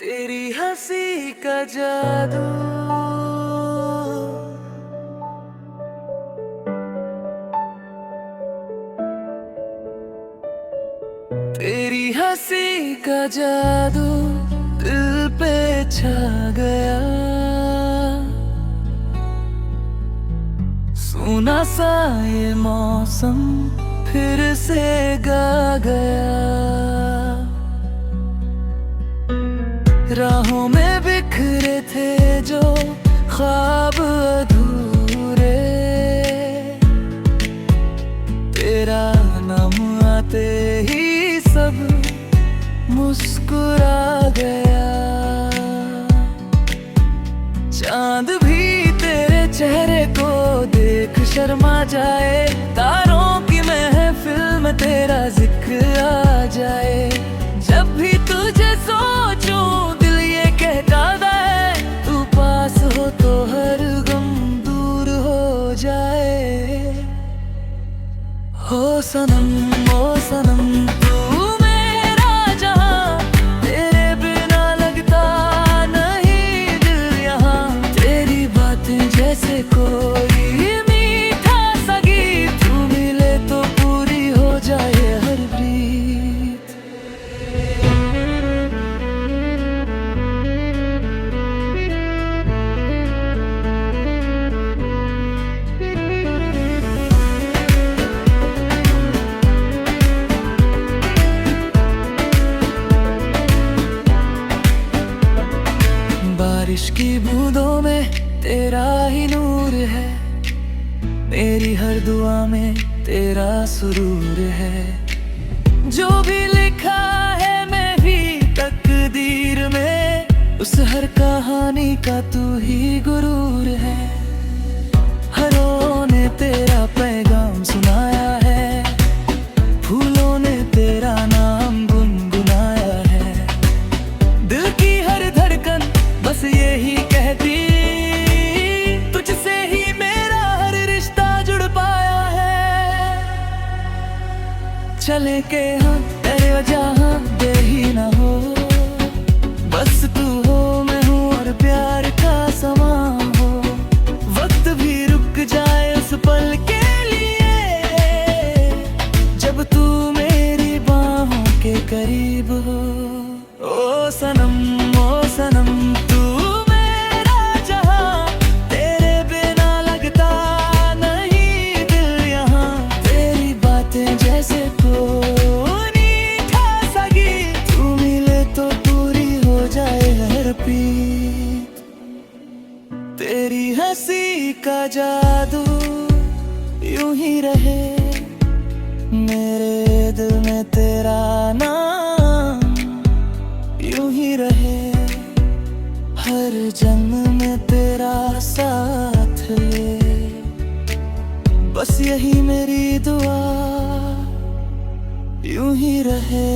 तेरी हंसी का जादू, तेरी हंसी का जादू दिल पे छा गया। सुना सा ये मौसम फिर से गा गया। राहों में बिखरे थे जो ख्वाब अधूरे, तेरा नाम आते ही सब मुस्कुरा गया। चांद भी तेरे चेहरे को देख शर्मा जाए, तारों की महफिल में तेरा जिक्र आ जाए। जब भी तुझे सोचूं दिल ये कहता है, तू पास हो तो हर गम दूर हो जाए। हो सनम ओ सनम तू मेरा जहां, तेरे बिना लगता नहीं दिल यहाँ। तेरी बातें जैसे कोई मीठा सा गीत, तू मिले तो पूरी हो जाए हर प्रीत। बारिश की बूंदों में तेरा ही नूर है, मेरी हर दुआ में तेरा सुरूर है। जो भी लिखा है मैं भी तकदीर में, उस हर कहानी का तू ही गुरूर है। हरों ने तेरा पैगाम सुनाया है, फूलों ने तेरा नाम गुनगुनाया है। दिल की हर धड़कन बस यही कहती, तुझसे ही मेरा हर रिश्ता जुड़ पाया है। चले के हम तेरे जहां दे ही ना हो, बस तू हो मैं हूँ और प्यार का समा हो। वक्त भी रुक जाए उस पल के लिए, जब तू मेरी बाहों के करीब हो। ओ सनम तू मेरा जहां, तेरे बिना लगता नहीं दिल यहाँ। तेरी बातें जैसे कोई मीठा सा गीत, तू मिले तो पूरी हो जाए हर पीत। तेरी हंसी का जादू यूं ही रहे, मेरे दिल में तेरा नाम यूं ही रहे। हर जन्म में तेरा साथ ले, बस यही मेरी दुआ यूं ही रहे।